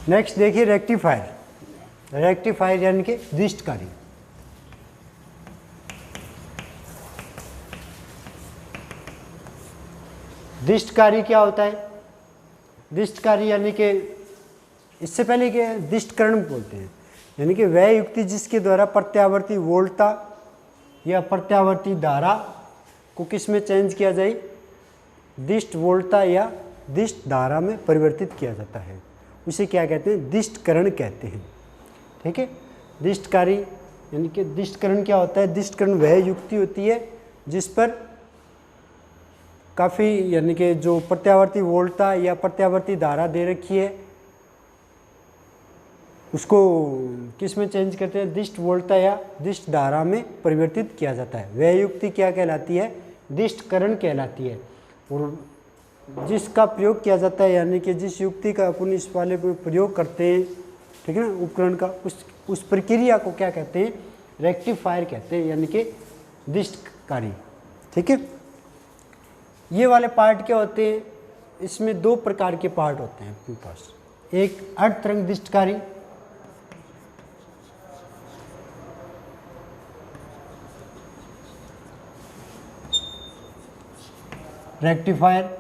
Next देखिए rectifier. Rectifier यानी कि दिष्टकारी। दिष्टकारी क्या होता है? दिष्टकारी यानी कि इससे पहले क्या है, दिष्टकरण बोलते हैं, यानी कि वह युक्ति जिसके द्वारा प्रत्यावर्ती वोल्टता या प्रत्यावर्ती धारा को किस में चेंज किया जाए, दिष्ट वोल्टता या दिष्ट धारा में परिवर्तित किया जाता है, उसे क्या कहते हैं? दिष्टकरण कहते हैं। ठीक है। दिष्टकारी यानी कि दिष्टकरण क्या होता है? दिष्टकरण वह युक्ति होती है जिस पर काफ़ी यानी कि जो प्रत्यावर्ती वोल्टता या प्रत्यावर्ती धारा दे रखी है उसको किस में चेंज करते हैं? दिष्ट वोल्टता या दिष्ट धारा में परिवर्तित किया जाता है। वह युक्ति क्या कहलाती है? दिष्टकरण कहलाती है। और जिसका प्रयोग किया जाता है यानी कि जिस युक्ति का अपन इस वाले पे प्रयोग करते हैं, ठीक है ना, उपकरण का, उस प्रक्रिया को क्या कहते हैं? रेक्टिफायर कहते हैं, यानी कि दिष्टकारी। ठीक है। ये वाले पार्ट क्या होते हैं? इसमें दो प्रकार के पार्ट होते हैं अपने पास। एक अर्धतरंग दिष्टकारी, रेक्टिफायर,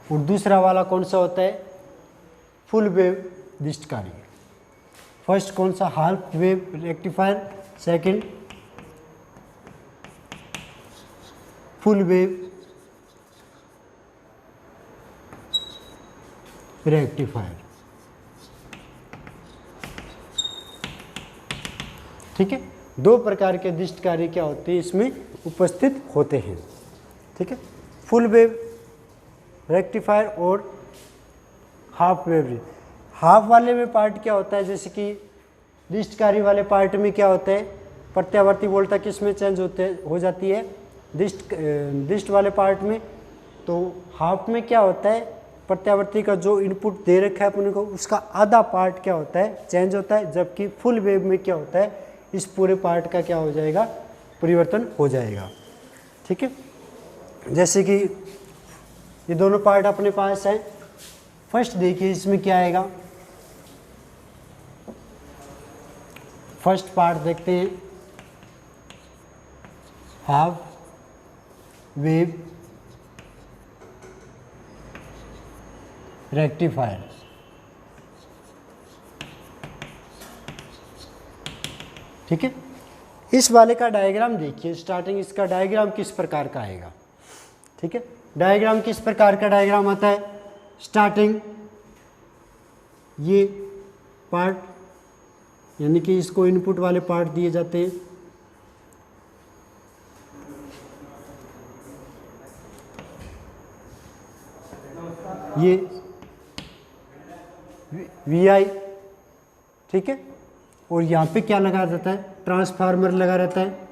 और दूसरा वाला कौन सा होता है? Full wave दिष्टकारी। फर्स्ट कौन सा? Half wave rectifier, second full wave rectifier. ठीक है। दो प्रकार के दिष्टकारी क्या होते हैं इसमें उपस्थित होते हैं। ठीक है। फुल वेव रेक्टिफायर और हाफ वेव। हाफ वाले में पार्ट क्या होता है? जैसे कि दिष्टकारी वाले पार्ट में क्या होता है? प्रत्यावर्ती वोल्टता किस में चेंज हो जाती है? दिष्ट वाले पार्ट में। तो हाफ में क्या होता है? प्रत्यावर्ती का जो इनपुट दे रखा है अपने को उसका आधा पार्ट क्या होता है? चेंज होता है। जबकि फुल वेव में क्या होता है? इस पूरे पार्ट का क्या हो जाएगा? परिवर्तन हो जाएगा। ठीक है। जैसे कि ये दोनों पार्ट अपने पास हैं। फर्स्ट देखिए इसमें क्या आएगा। फर्स्ट पार्ट देखते हैं, हाफ वेव रेक्टिफायर। ठीक है। इस वाले का डायग्राम देखिए। स्टार्टिंग इसका डायग्राम किस प्रकार का आएगा? ठीक है। डायग्राम किस प्रकार का डायग्राम आता है? स्टार्टिंग ये पार्ट यानी कि इसको इनपुट वाले पार्ट दिए जाते हैं। ये VI। ठीक है। और यहाँ पे क्या लगा रहता है? ट्रांसफार्मर लगा रहता है।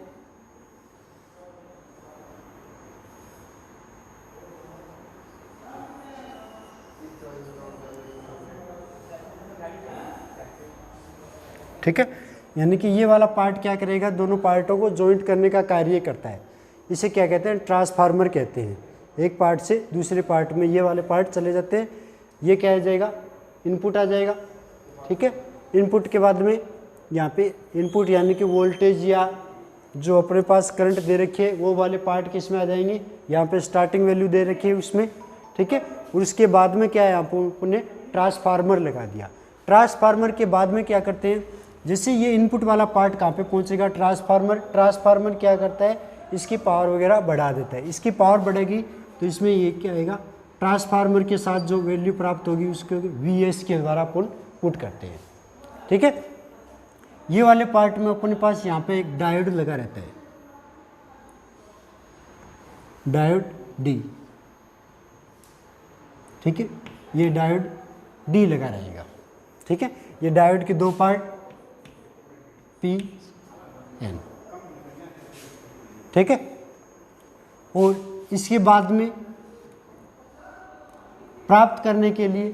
ठीक है। यानी कि ये वाला पार्ट क्या करेगा? दोनों पार्टों को जॉइंट करने का कार्य करता है। इसे क्या कहते हैं? ट्रांसफार्मर कहते हैं। एक पार्ट से दूसरे पार्ट में ये वाले पार्ट चले जाते हैं। ये क्या आ जाएगा? इनपुट आ जाएगा। ठीक है। इनपुट के बाद में यहाँ पे इनपुट यानी कि वोल्टेज या जो अपने पास करंट दे रखी है वो वाले पार्ट किस में आ जाएंगे? यहाँ पे स्टार्टिंग वैल्यू दे रखी है उसमें। ठीक है। और उसके बाद में क्या है? आपने ट्रांसफार्मर लगा दिया। ट्रांसफार्मर के बाद में क्या करते हैं? जैसे ये इनपुट वाला पार्ट कहाँ पे पहुँचेगा? ट्रांसफार्मर क्या करता है? इसकी पावर वगैरह बढ़ा देता है। इसकी पावर बढ़ेगी तो इसमें ये क्या आएगा? ट्रांसफार्मर के साथ जो वैल्यू प्राप्त होगी उसको VS के द्वारा अपन पुट करते हैं। ठीक है। ये वाले पार्ट में अपने पास यहाँ पे एक डायोड लगा रहता है, डायोड D। ठीक है। ये डायोड D लगा रहेगा। ठीक है। ये डायोड के दो पार्ट PN। ठीक है। और इसके बाद में प्राप्त करने के लिए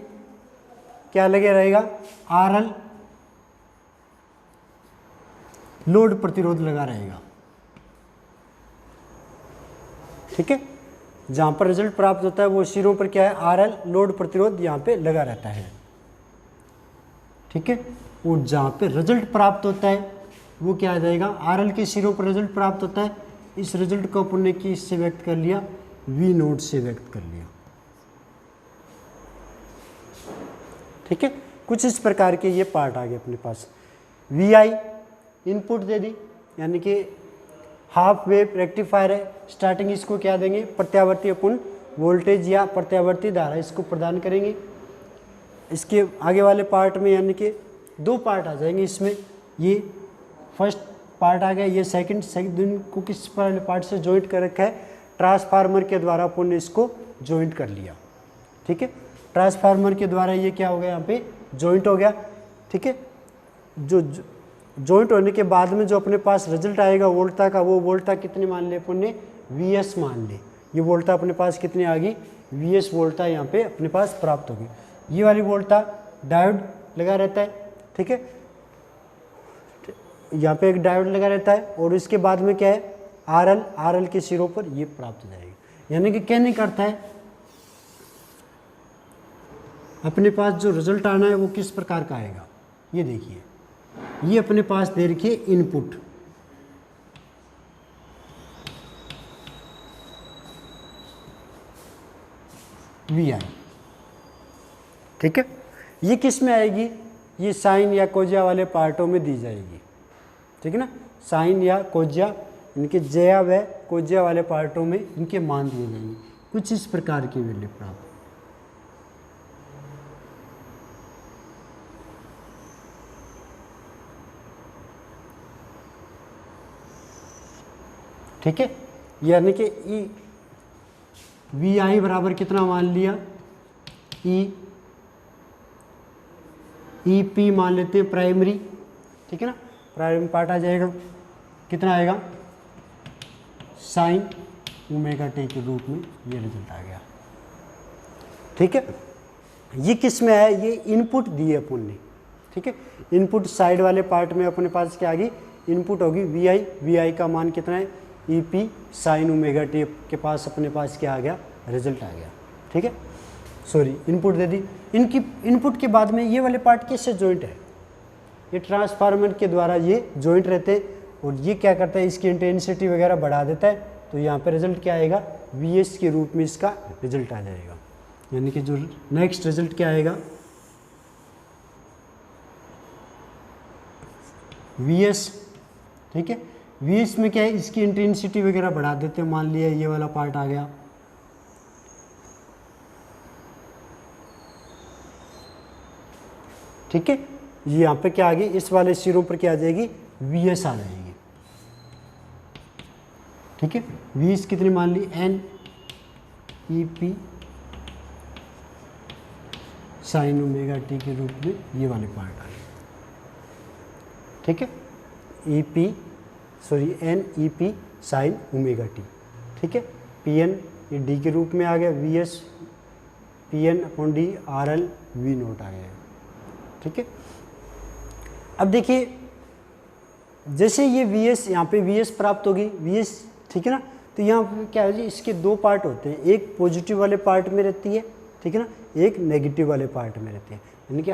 क्या लगे रहेगा? RL लोड प्रतिरोध लगा रहेगा। ठीक है। जहाँ पर रिजल्ट प्राप्त होता है वो सिरों पर क्या है, RL लोड प्रतिरोध यहाँ पे लगा रहता है, ठीक है। और जहाँ पे रिजल्ट प्राप्त होता है वो क्या आ जाएगा, RL के सिरों पर रिजल्ट प्राप्त होता है, इस रिजल्ट को अपन ने किससे व्यक्त कर लिया, V नोट से व्यक्त कर लिया, ठीक है। कुछ इस प्रकार के ये पार्ट आ गए अपने पास। VI इनपुट दे दी, यानी कि हाफ वेव रेक्टिफायर है, स्टार्टिंग इसको क्या देंगे, प्रत्यावर्ती अपन वोल्टेज या प्रत्यावर्ती धारा इसको प्रदान करेंगे। इसके आगे वाले पार्ट में यानी कि दो पार्ट आ जाएंगे इसमें, ये फर्स्ट पार्ट आ गया, ये सेकंड को किस वाले पार्ट से जॉइंट कर रखा है, ट्रांसफार्मर के द्वारा अपन ने इसको जॉइंट कर लिया, ठीक है। ट्रांसफार्मर के द्वारा ये क्या हो गया, यहाँ पे जॉइंट हो गया, ठीक है। जो जॉइंट होने के बाद में जो अपने पास रिजल्ट आएगा वोल्टा का, वो वोल्टा कितनी मान ले अपन ने, VS मान ले। ये वोल्टा अपने पास कितनी आ गई, VS वोल्टा यहाँ पे अपने पास प्राप्त होगी। ये वाली वोल्टा डायोड लगा रहता है, ठीक है, यहाँ पे एक डायोड लगा रहता है, और इसके बाद में क्या है, RL के सिरों पर ये प्राप्त हो जाएगी। यानी कि कहने का अर्थ है अपने पास जो रिजल्ट आना है वो किस प्रकार का आएगा, ये देखिए, ये अपने पास दे रखिए इनपुट, VI, ठीक है। ये किस में आएगी, ये साइन या कोजिया वाले पार्टों में दी जाएगी, ठीक है ना। साइन या कोजिया, इनके जया व कोजिया वाले पार्टों में इनके मान दिए जाएंगे। कुछ इस प्रकार की वैल्यू प्राप्त, ठीक है। यानी कि VI बराबर कितना मान लिया, EP मान लेते हैं प्राइमरी, ठीक है ना। प्राइमरी पार्ट आ जाएगा, कितना आएगा, साइन ओमेगा टी के रूप में ये रिजल्ट आ गया, ठीक है। ये किस में है, ये इनपुट दिए अपन ने, ठीक है। इनपुट साइड वाले पार्ट में अपने पास क्या आ गई, इनपुट होगी VI का मान कितना है, EP साइन ओमेगा टी के पास अपने पास क्या आ गया, रिजल्ट आ गया, ठीक है। सॉरी, इनपुट दे दी। इनकी इनपुट के बाद में ये वाले पार्ट किससे जॉइंट है, ये ट्रांसफार्मर के द्वारा ये जॉइंट रहते हैं, और ये क्या करता है, इसकी इंटेंसिटी वगैरह बढ़ा देता है, तो यहाँ पे रिजल्ट क्या आएगा, VS के रूप में इसका रिजल्ट आ जाएगा। यानी कि जो नेक्स्ट रिजल्ट क्या आएगा, VS, ठीक है। VS में क्या है, इसकी इंटेंसिटी वगैरह बढ़ा देते हैं, मान लिया ये वाला पार्ट आ गया, ठीक है। ये यहाँ पे क्या आ गई, इस वाले सिरों पर क्या आ जाएगी, VS आ जाएगी, ठीक है। VS कितनी मान ली, NEP साइन ओमेगा टी के रूप में ये वाले पार्ट आ गए, ठीक है। NEP साइन ओमेगा टी, ठीक है। PN ये D के रूप में आ गया, VS PN/D RL V note आ गया, ठीक है। अब देखिए, जैसे ये VS यहाँ पे VS प्राप्त होगी, VS, ठीक है ना। तो यहाँ पे क्या है जी, इसके दो पार्ट होते हैं, एक पॉजिटिव वाले पार्ट में रहती है, ठीक है ना, एक नेगेटिव वाले पार्ट में रहती है। यानी कि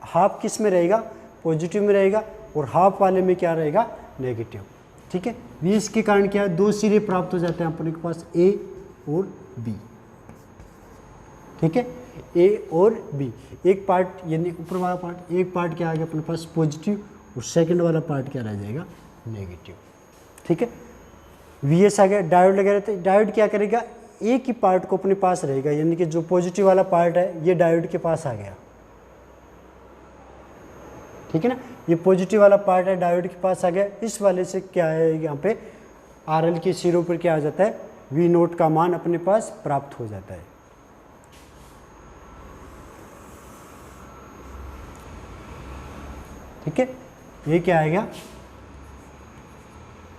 हाफ किस में रहेगा, पॉजिटिव में रहेगा, और हाफ वाले में क्या रहेगा, नेगेटिव, ठीक है। VS के कारण क्या है, दो सिरे प्राप्त हो जाते हैं अपने के पास, A और B, ठीक है। A और B, एक पार्ट यानी ऊपर वाला पार्ट, एक पार्ट क्या आ गया अपने पास पॉजिटिव, और सेकंड वाला पार्ट क्या रह जाएगा, नेगेटिव, ठीक है। VS आ गया, डायोड लगे रहते हैं, डायोड क्या करेगा, एक ही पार्ट को अपने पास रहेगा, यानी कि जो पॉजिटिव वाला पार्ट है ये डायोड के पास आ गया, ठीक है ना। ये पॉजिटिव वाला पार्ट है, डायोड के पास आ गया, इस वाले से क्या है, यहाँ पे RL के सिरों पर क्या आ जाता है, V नोट का मान अपने पास प्राप्त हो जाता है, ठीक है। ये क्या आएगा,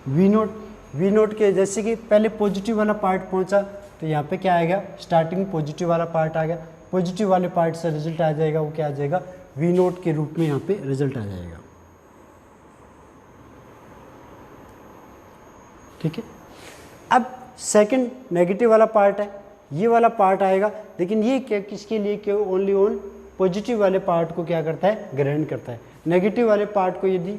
V नोट के जैसे कि पहले पॉजिटिव वाला पार्ट पहुंचा, तो यहाँ पे क्या आएगा, स्टार्टिंग पॉजिटिव वाला पार्ट आ गया, पॉजिटिव वाले पार्ट से रिजल्ट आ जाएगा, वो क्या आ जाएगा, V नोट के रूप में यहाँ पे रिजल्ट आ जाएगा, ठीक है। अब सेकंड नेगेटिव वाला पार्ट है, ये वाला पार्ट आएगा, लेकिन ये क्या किसके लिए, क्यों ओनली ऑन पॉजिटिव वाले पार्ट को क्या करता है, ग्रहण करता है। नेगेटिव वाले पार्ट को यदि,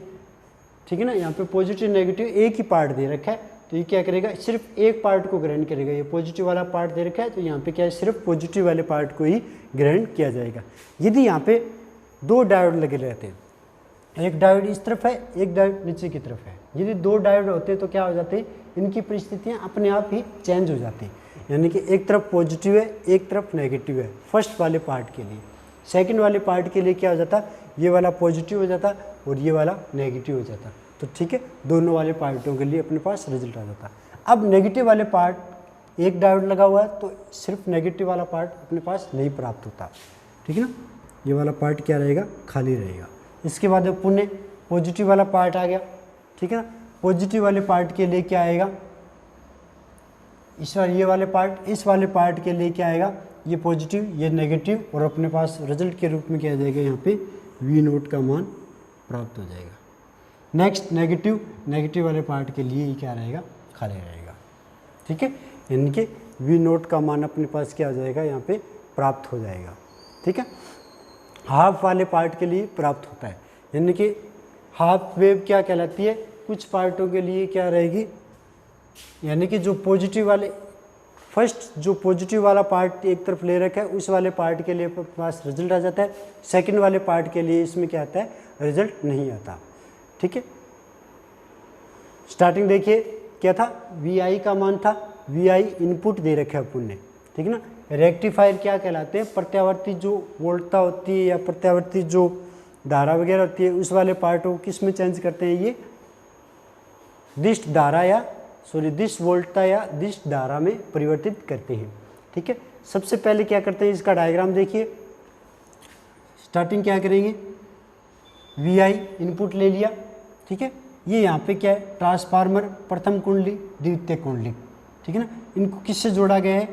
ठीक है ना, यहाँ पे पॉजिटिव नेगेटिव एक ही पार्ट दे रखा है, तो ये क्या करेगा, सिर्फ एक पार्ट को ग्रहण करेगा। ये पॉजिटिव वाला पार्ट दे रखा है, तो यहाँ पे क्या है, सिर्फ पॉजिटिव वाले पार्ट को ही ग्रहण किया जाएगा। यदि यहाँ पे दो डायोड लगे रहते हैं, एक डायोड इस तरफ है, एक डायोड नीचे की तरफ है, यदि दो डायोड होते तो क्या हो जाते हैं, इनकी परिस्थितियाँ अपने आप ही चेंज हो जाती हैं। यानी कि एक तरफ पॉजिटिव है, एक तरफ नेगेटिव है फर्स्ट वाले पार्ट के लिए। सेकंड वाले पार्ट के लिए क्या हो जाता, ये वाला पॉजिटिव हो जाता और ये वाला नेगेटिव हो जाता। तो ठीक है, दोनों वाले पार्टों के लिए अपने पास रिजल्ट आ जाता। अब नेगेटिव वाले पार्ट, एक डायोड लगा हुआ है तो सिर्फ नेगेटिव वाला पार्ट अपने पास नहीं प्राप्त होता, ठीक है ना, ये वाला पार्ट क्या रहेगा, खाली रहेगा। इसके बाद पुनः पॉजिटिव वाला पार्ट आ गया, ठीक है ना। पॉजिटिव वाले पार्ट के लिए क्या आएगा, इस बार ये वाले पार्ट, इस वाले पार्ट के लिए क्या आएगा, ये पॉजिटिव ये नेगेटिव, और अपने पास रिजल्ट के रूप में क्या आ जाएगा, यहाँ पे वी नोट का मान प्राप्त हो जाएगा। नेक्स्ट नेगेटिव वाले पार्ट के लिए ये क्या रहेगा, खाली रहेगा, ठीक है। यानी कि वी नोट का मान अपने पास क्या हो जाएगा, यहाँ पे प्राप्त हो जाएगा, ठीक है। हाफ वाले पार्ट के लिए प्राप्त होता है, यानी कि हाफ वेव क्या कहलाती है, कुछ पार्टों के लिए क्या रहेगी, यानी कि जो पॉजिटिव वाले, फर्स्ट जो पॉजिटिव वाला पार्ट एक तरफ ले रखा है, उस वाले पार्ट के लिए पास रिजल्ट आ जाता है। सेकंड वाले पार्ट के लिए इसमें क्या आता है, रिजल्ट नहीं आता, ठीक है। स्टार्टिंग देखिए क्या था, VI का मान था, VI इनपुट दे रखा है अपन ने, ठीक है ना। रेक्टिफायर क्या कहलाते हैं, प्रत्यावर्ती जो वोल्टता होती है या प्रत्यावर्ती जो धारा वगैरह होती है, उस वाले पार्ट को किस में चेंज करते हैं, ये दिष्ट धारा या दिष्ट वोल्टता या दिष्ट धारा में परिवर्तित करते हैं, ठीक है। सबसे पहले क्या करते हैं, इसका डायग्राम देखिए। स्टार्टिंग क्या करेंगे, VI इनपुट ले लिया, ठीक है। ये यहाँ पे क्या है, ट्रांसफार्मर प्रथम कुंडली द्वितीय कुंडली, ठीक है ना। इनको किससे जोड़ा गया है,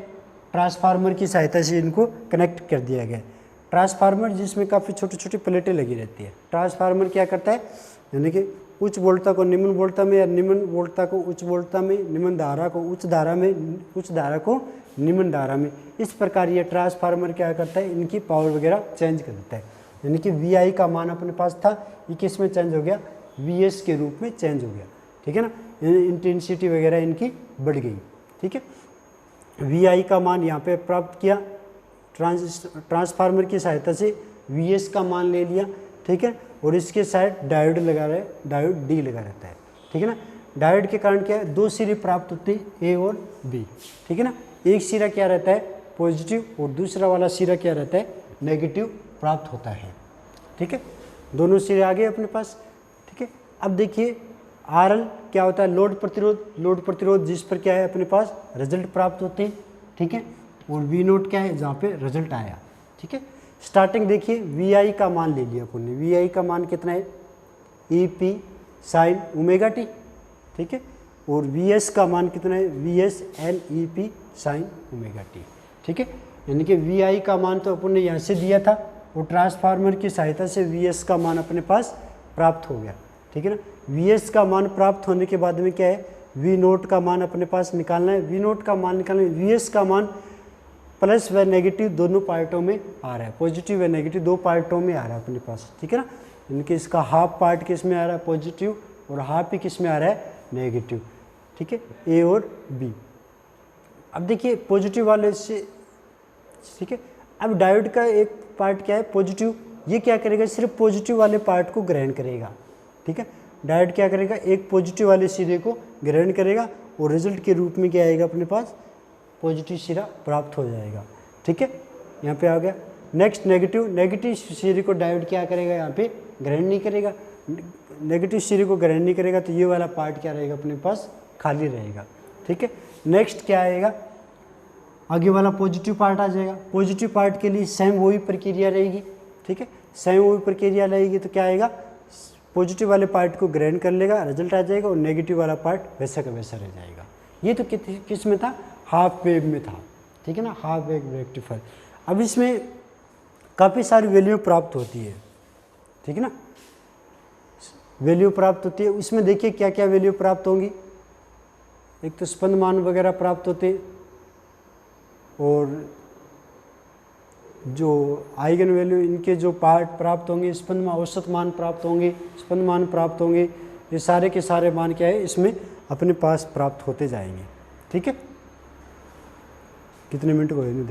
ट्रांसफार्मर की सहायता से इनको कनेक्ट कर दिया गया है। ट्रांसफार्मर जिसमें काफ़ी छोटी छोटी प्लेटें लगी रहती है। ट्रांसफार्मर क्या करता है, यानी कि उच्च वोल्टता को निम्न वोल्टता में या निम्न वोल्टता को उच्च वोल्टता में, निम्न धारा को उच्च धारा में, उच्च धारा को निम्न धारा में, इस प्रकार ये ट्रांसफार्मर क्या करता है, इनकी पावर वगैरह चेंज कर देता है। यानी कि VI का मान अपने पास था, ये किस में चेंज हो गया, VS के रूप में चेंज हो गया, ठीक है ना। इंटेंसिटी वगैरह इनकी बढ़ गई, ठीक है। VI का मान यहाँ पे प्राप्त किया, ट्रांसफार्मर की सहायता से VS का मान ले लिया, ठीक है। और इसके साइड डायोड लगा रहे, डायोड D लगा रहता है, ठीक है ना। डायोड के कारण क्या है, दो सिरे प्राप्त होते हैं, A और B, ठीक है ना। एक सिरा क्या रहता है पॉजिटिव और दूसरा वाला सिरा क्या रहता है नेगेटिव प्राप्त होता है, ठीक है। दोनों सिरे आ गए अपने पास, ठीक है। अब देखिए RL क्या होता है, लोड प्रतिरोध जिस पर क्या है अपने पास रिजल्ट प्राप्त होते हैं, ठीक है। और V नोट क्या है, जहाँ पे रिजल्ट आया, ठीक है। स्टार्टिंग देखिए VI का मान ले लिया अपन ने, VI का मान कितना है, EP sin ओमेगा t, ठीक है। और VS का मान कितना है, VS L EP sin omega t, ठीक है। यानी कि VI का मान तो अपन ने यहाँ से दिया था और ट्रांसफार्मर की सहायता से VS का मान अपने पास प्राप्त हो गया, ठीक है ना। VS का मान प्राप्त होने के बाद में क्या है, V नोट का मान अपने पास निकालना है। V नोट का मान निकालना है, VS का मान प्लस व नेगेटिव दोनों पार्टों में आ रहा है, पॉजिटिव व नेगेटिव दो पार्टों में आ रहा है अपने पास, ठीक है ना। इनके इसका हाफ पार्ट किस में आ रहा है पॉजिटिव, और हाफ ही किस में आ रहा है नेगेटिव, ठीक है, A और B। अब देखिए पॉजिटिव वाले से, ठीक है। अब डायोड का एक पार्ट क्या है पॉजिटिव, ये क्या करेगा, सिर्फ पॉजिटिव वाले पार्ट को ग्रहण करेगा, ठीक है। डायोड क्या करेगा, एक पॉजिटिव वाले सिरे को ग्रहण करेगा और रिजल्ट के रूप में क्या आएगा अपने पास पॉजिटिव सिरा प्राप्त हो जाएगा, ठीक है। यहाँ पे आ गया। नेक्स्ट नेगेटिव सिरे को डायोड क्या करेगा, यहाँ पे ग्रहण नहीं करेगा, नेगेटिव सिरे को ग्रहण नहीं करेगा, तो ये वाला पार्ट क्या रहेगा अपने पास खाली रहेगा, ठीक है। नेक्स्ट क्या आएगा, आगे वाला पॉजिटिव पार्ट आ जाएगा। पॉजिटिव पार्ट के लिए सेम वही प्रक्रिया रहेगी, ठीक है, सेम वही प्रक्रिया रहेगी। तो क्या आएगा, पॉजिटिव वाले पार्ट को ग्रहण कर लेगा, रिजल्ट आ जाएगा, और नेगेटिव वाला पार्ट वैसा का वैसा रह जाएगा। ये तो किस में था, हाफ वेव में था, ठीक है ना, हाफ वेव रेक्टिफायर। अब इसमें काफ़ी सारी वैल्यू प्राप्त होती है, ठीक है ना, वैल्यू प्राप्त होती है। इसमें देखिए क्या क्या वैल्यू प्राप्त होंगी, एक तो स्पंद मान वगैरह प्राप्त होते, और जो आइगन वैल्यू इनके जो पार्ट प्राप्त होंगे, स्पंद मान, औसत मान प्राप्त होंगे, स्पंद मान प्राप्त होंगे, ये सारे के सारे मान क्या है इसमें अपने पास प्राप्त होते जाएंगे। ठीक है, कितने मिनट को देख